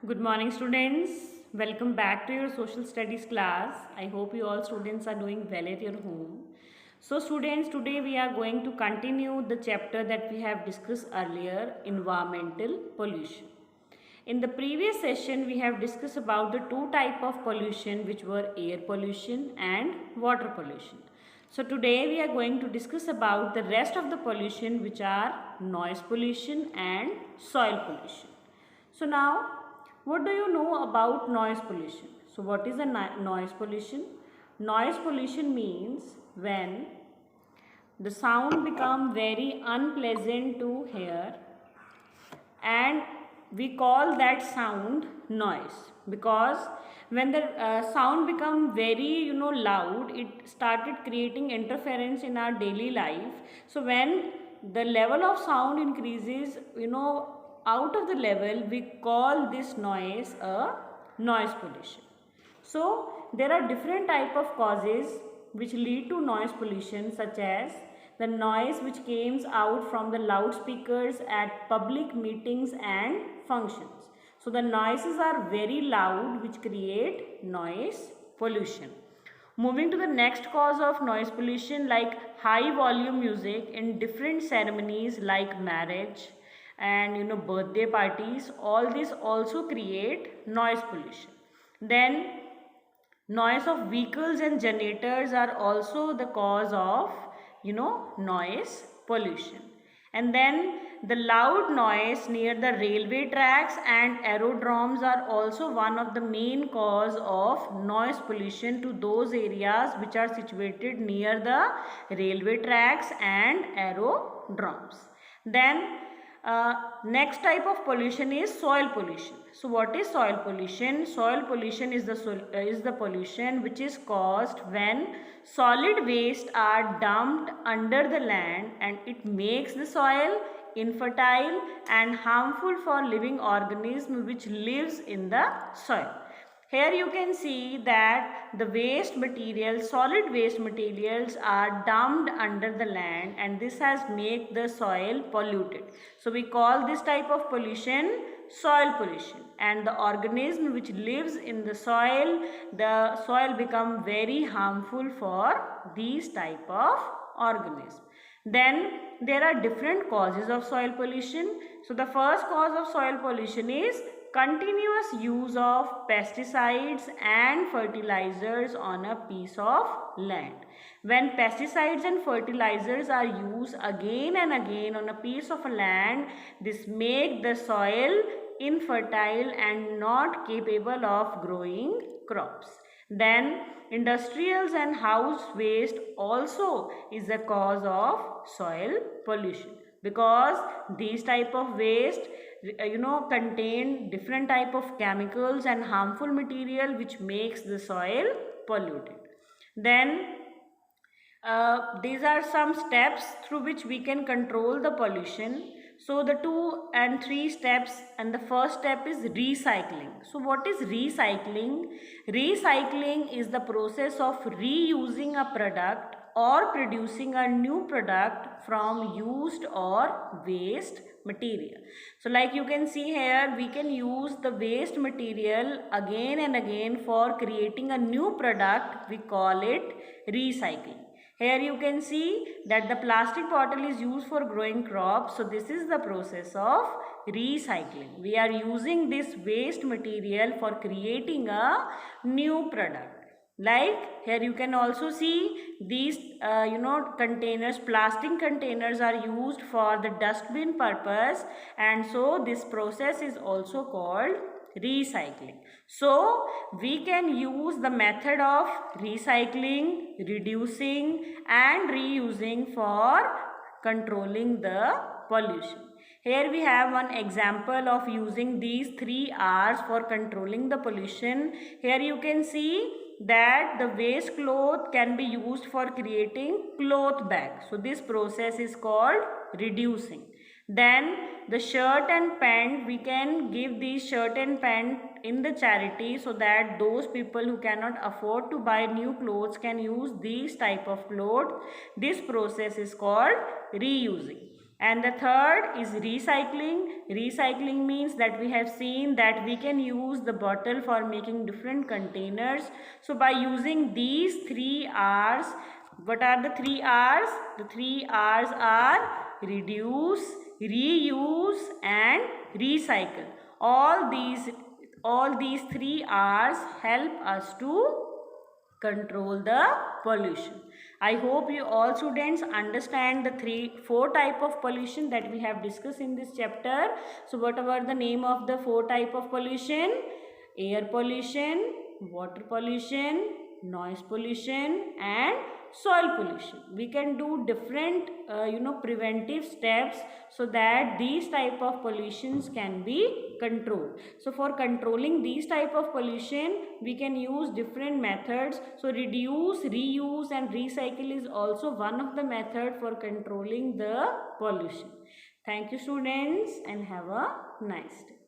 Good morning, students. Welcome back to your social studies class. I hope you all students are doing well at your home. So, students, today we are going to continue the chapter that we have discussed earlier, environmental pollution. In the previous session, we have discussed about the two type of pollution, which were air pollution and water pollution. So, today we are going to discuss about the rest of the pollution, which are noise pollution and soil pollution. So now, what do you know about noise pollution? So what is a noise pollution? Noise pollution means when the sound become very unpleasant to hear, and we call that sound noise, because when the sound become very loud, it started creating interference in our daily life. So when the level of sound increases out of the level, we call this noise a noise pollution. So there are different type of causes which lead to noise pollution, such as the noise which comes out from the loudspeakers at public meetings and functions. So the noises are very loud, which create noise pollution. Moving to the next cause of noise pollution, like high volume music in different ceremonies like marriage and birthday parties, all this also create noise pollution. Then noise of vehicles and generators are also the cause of noise pollution. And then the loud noise near the railway tracks and aerodromes are also one of the main cause of noise pollution to those areas which are situated near the railway tracks and aerodromes. Then next type of pollution is soil pollution. So what is soil pollution? Soil pollution is the pollution which is caused when solid waste are dumped under the land, and it makes the soil infertile and harmful for living organism which lives in the soil. Here you can see that the waste materials, solid waste materials are dumped under the land, and this has made the soil polluted. So we call this type of pollution soil pollution, and the organism which lives in the soil become very harmful for these type of organisms. Then there are different causes of soil pollution. So the first cause of soil pollution is continuous use of pesticides and fertilizers on a piece of land. When pesticides and fertilizers are used again and again on a piece of land, this makes the soil infertile and not capable of growing crops. Then industrials and house waste also is a cause of soil pollution, because these type of waste contain different type of chemicals and harmful material which makes the soil polluted. Then these are some steps through which we can control the pollution. So the 2 and 3 steps, and the first step is recycling. So what is recycling? Recycling is the process of reusing a product or producing a new product from used or waste material. So like you can see here, we can use the waste material again and again for creating a new product. We call it recycling. Here you can see that the plastic bottle is used for growing crops. So this is the process of recycling. We are using this waste material for creating a new product. Like here you can also see these containers, plastic containers are used for the dustbin purpose, and so this process is also called recycling. So we can use the method of recycling, reducing and reusing for controlling the pollution. Here we have one example of using these 3 R's for controlling the pollution. Here you can see that the waste cloth can be used for creating cloth bags. So this process is called reducing. Then the shirt and pant, we can give these shirt and pant in the charity, so that those people who cannot afford to buy new clothes can use these type of clothes. This process is called reusing. And the third is recycling. Recycling means that we have seen that we can use the bottle for making different containers. So by using these 3 R's, what are the 3 R's? The 3 R's are reduce, reuse and recycle. All these 3 R's help us to control the pollution. I hope you all students understand the 4 type of pollution that we have discussed in this chapter. So what were the name of the 4 type of pollution? Air pollution, water pollution, noise pollution and soil pollution. We can do different preventive steps so that these type of pollutions can be controlled. So for controlling these type of pollution, we can use different methods. So reduce, reuse and recycle is also one of the method for controlling the pollution. Thank you students and have a nice day.